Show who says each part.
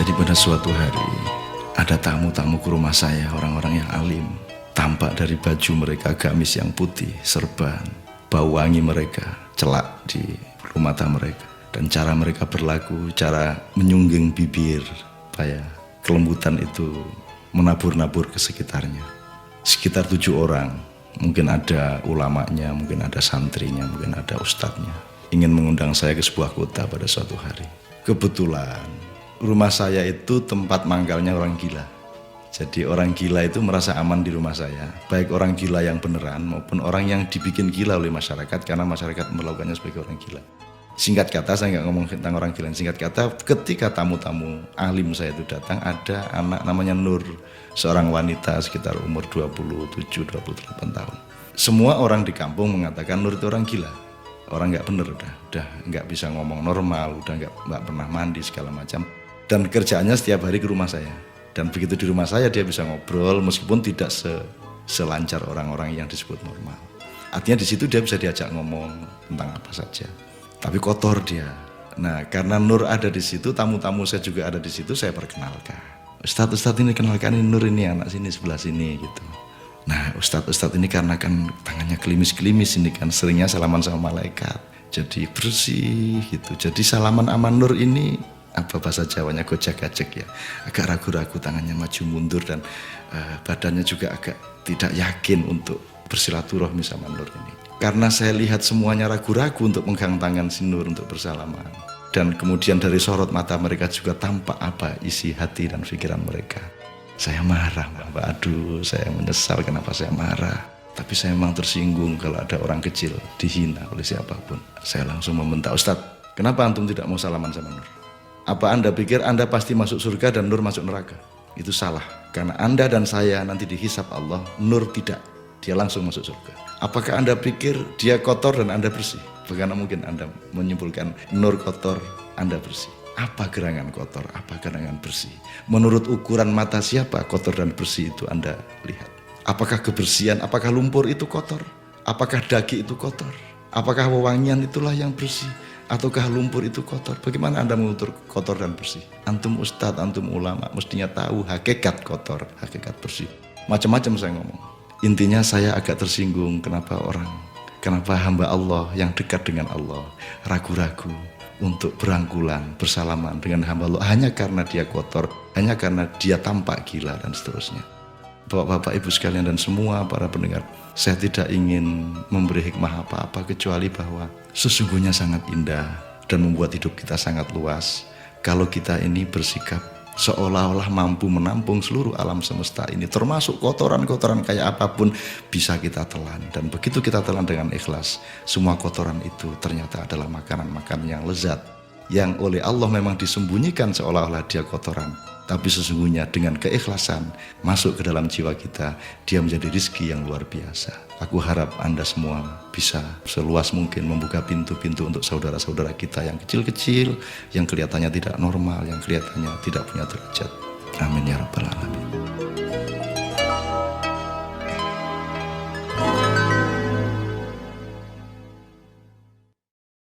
Speaker 1: Jadi pada suatu hari ada tamu-tamu ke rumah saya, orang-orang yang alim. Tampak dari baju mereka gamis yang putih, serban, bau wangi mereka, celak di bulu mata mereka. Dan cara mereka berlaku, cara menyungging bibir, kelembutan itu menabur-nabur ke sekitarnya. Sekitar 7 orang, mungkin ada ulamanya, mungkin ada santrinya, mungkin ada ustadznya. Ingin mengundang saya ke sebuah kota pada suatu hari. Kebetulan rumah saya itu tempat mangkalnya orang gila. Jadi orang gila itu merasa aman di rumah saya, baik orang gila yang beneran maupun orang yang dibikin gila oleh masyarakat karena masyarakat melakukannya sebagai orang gila. Singkat kata, saya nggak ngomong tentang orang gila. Singkat kata, ketika tamu-tamu alim saya itu datang, ada anak namanya Nur, seorang wanita sekitar umur 27-28 tahun. Semua orang di kampung mengatakan Nur itu orang gila, orang nggak bener, udah nggak bisa ngomong normal, udah nggak pernah mandi segala macam. Dan kerjaannya setiap hari ke rumah saya. Dan begitu di rumah saya dia bisa ngobrol meskipun tidak selancar orang-orang yang disebut normal. Artinya di situ dia bisa diajak ngomong tentang apa saja. Tapi kotor dia. Nah, karena Nur ada di situ, tamu-tamu saya juga ada di situ, saya perkenalkan. Ustadz ini kenalkan, ini Nur, ini anak sini sebelah sini gitu. Nah, Ustadz ini karena kan tangannya kelimis-kelimis ini kan seringnya salaman sama malaikat. Jadi bersih gitu. Jadi salaman sama Nur ini apa bahasa Jawanya, gojek-gajek ya, agak ragu-ragu, tangannya maju mundur dan badannya juga agak tidak yakin untuk bersilaturahmi sama Nur ini. Karena saya lihat semuanya ragu-ragu untuk megang tangan si Nur untuk bersalaman, dan kemudian dari sorot mata mereka juga tampak apa isi hati dan pikiran mereka. Saya marah, Mbak. Aduh, saya menyesal kenapa saya marah. Tapi saya memang tersinggung kalau ada orang kecil dihina oleh siapapun. Saya langsung membentak, Ustadz, kenapa antum tidak mau salaman sama Nur? Apa Anda pikir Anda pasti masuk surga dan Nur masuk neraka? Itu salah, karena Anda dan saya nanti dihisap Allah, Nur tidak, dia langsung masuk surga. Apakah Anda pikir dia kotor dan Anda bersih? Bagaimana mungkin Anda menyimpulkan Nur kotor, Anda bersih? Apa gerangan kotor, apa gerangan bersih? Menurut ukuran mata siapa kotor dan bersih itu Anda lihat? Apakah kebersihan, apakah lumpur itu kotor? Apakah daging itu kotor? Apakah wewangian itulah yang bersih? Ataukah lumpur itu kotor? Bagaimana Anda mengukur kotor dan bersih? Antum ustadz, antum ulama, mestinya tahu hakikat kotor, hakikat bersih. Macam-macam saya ngomong. Intinya saya agak tersinggung kenapa hamba Allah yang dekat dengan Allah ragu-ragu untuk berangkulan, bersalaman dengan hamba Allah hanya karena dia kotor, hanya karena dia tampak gila dan seterusnya. Bapak-bapak, ibu sekalian dan semua para pendengar, saya tidak ingin memberi hikmah apa-apa kecuali bahwa sesungguhnya sangat indah dan membuat hidup kita sangat luas kalau kita ini bersikap seolah-olah mampu menampung seluruh alam semesta ini, termasuk kotoran-kotoran kayak apapun bisa kita telan. Dan begitu kita telan dengan ikhlas, semua kotoran itu ternyata adalah makanan-makanan yang lezat, yang oleh Allah memang disembunyikan seolah-olah dia kotoran, tapi sesungguhnya dengan keikhlasan masuk ke dalam jiwa kita, dia menjadi rizki yang luar biasa. Aku harap Anda semua bisa seluas mungkin membuka pintu-pintu untuk saudara-saudara kita yang kecil-kecil, yang kelihatannya tidak normal, yang kelihatannya tidak punya derajat. Amin ya rabbal alamin.